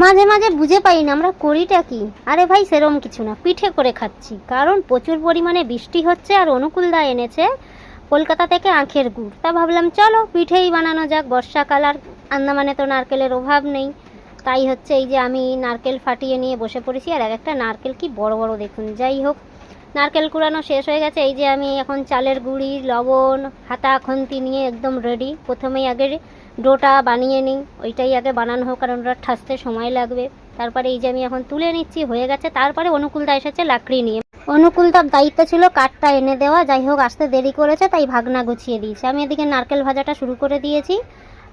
মাঝে মাঝে বুঝে পাই না আমরা করিটা কি। আরে ভাই সেরম কিছু না, পিঠে করে খাচ্ছি, কারণ প্রচুর পরিমাণে বৃষ্টি হচ্ছে আর অনুকূলদা এনেছে কলকাতা থেকে আখের গুড়। তা ভাবলাম চলো পিঠেই বানানো যাক, বর্ষাকাল আর আন্দামানে তো নারকেলের অভাব নেই। তাই হচ্ছে এই যে আমি নারকেল ফাটিয়ে নিয়ে বসে পড়েছি, আর এক একটা নারকেল কি বড় বড় দেখুন। যাই হোক, নারকেল কুড়ানো শেষ হয়ে গেছে। এই যে আমি এখন চালের গুঁড়ি, লবণ, হাতা খুন্তি নিয়ে একদম রেডি। প্রথমেই আগে ডোটা বানিয়ে নিই, ওইটাই আগে বানানো হোক, কারণ ওটা ঠাসতে সময় লাগবে। তারপরে এই যে আমি এখন তুলে নিচ্ছি, হয়ে গেছে। তারপরে অনুকূলদা এসেছে লাকড়ি নিয়ে। অনুকূলদার দায়িত্ব ছিল কাঠটা এনে দেওয়া। যাই হোক, আসতে দেরি করেছে তাই ভাগনা গুছিয়ে দিয়েছে। আমি এদিকে নারকেল ভাজাটা শুরু করে দিয়েছি,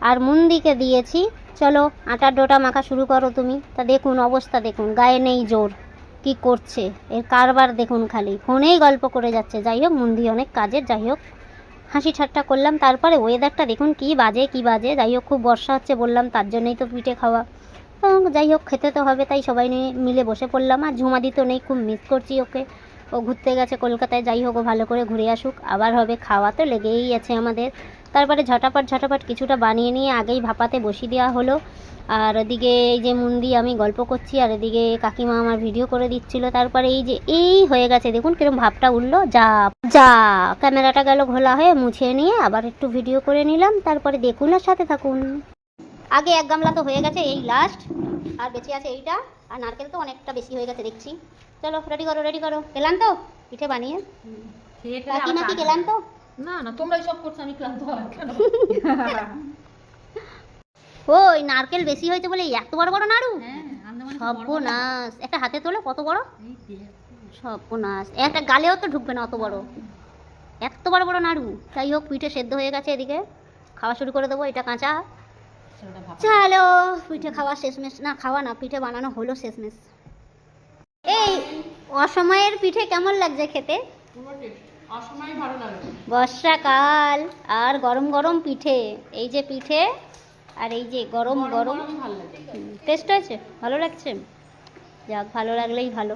আর মুন্দিকে দিয়েছি চলো আটার ডোটা মাখা শুরু করো তুমি। তা দেখুন অবস্থা, দেখুন গায়ে নেই জোর, কি করছে এর কারবার দেখুন, খালি ফোনেই গল্প করে যাচ্ছে। যাই হোক, মুন্দি অনেক কাজের। যাই হোক, হাসি ঠাট্টা করলাম। তারপরে ওয়েদারটা দেখুন কি বাজে কি বাজে। যাই হোক, খুব বর্ষা হচ্ছে বললাম, তার জন্যই তো পিঠে খাওয়া। যাই হোক, খেতে তো হবে, তাই সবাই নিয়ে মিলে বসে পড়লাম। আর ঝুমাদি তো নেই, খুব মিস করছি ওকে। ও ঘুরতে গেছে কলকাতায়। যাই হোক, ও ভালো করে ঘুরে আসুক, আবার হবে। খাওয়া তো লেগেই আছে আমাদের। তারপরে ঝটাপট কিছুটা বানিয়ে নিয়ে আগেই ভাপাতে বসিয়ে দেওয়া হলো। আর এদিকে এই যে মুন্দি আমি গল্প করছি, আর এদিকে কাকিমা আমার ভিডিও করে দিচ্ছিল। তারপরে এই যে এই হয়ে গেছে, দেখুন কিরকম ভাবটা উঠলো। যা যা ক্যামেরাটা গেল ঘোলা হয়ে, মুছে নিয়ে আবার একটু ভিডিও করে নিলাম। তারপরে দেখুন আর সাথে থাকুন। আগে এক গামলা তো হয়ে গেছে, এই লাস্ট, আর বেঁচে আছে এইটা। আর নারকেল তো অনেকটা বেশি হয়ে গেছে দেখছি। চলো রেডি করো। গেলাম তো পিঠে বানিয়ে, কাকিমা কি গেলাম তো? না না, তোমরাই সব করছো, আমি ক্লান্ত হলাম কেন? ওই নারকেল বেশি হয়েছে বলে এত বড় বড় নাড়ু। সর্বনাশ, একটা হাতে তোলো কত বড়, সর্বনাশ। একটা গালেও তো ঢুকবে না অত বড়, এত বড় বড় নাড়ু। যাই হোক, পিঠে সেদ্ধ হয়ে গেছে, এদিকে খাওয়া শুরু করে দেবো। এটা কাঁচা। চলো পিঠে খাওয়া শেষমেশ, না খাওয়া না, পিঠে বানানো হলো শেষমেশ। এই অসময়ের পিঠে কেমন লাগছে খেতে? অসময় ভালো লাগে। বর্ষাকাল আর গরম গরম পিঠে, এই যে পিঠে আর এই যে গরম গরম। টেস্ট হয়েছে, ভালো লাগছে? যাক, ভালো লাগলেই ভালো।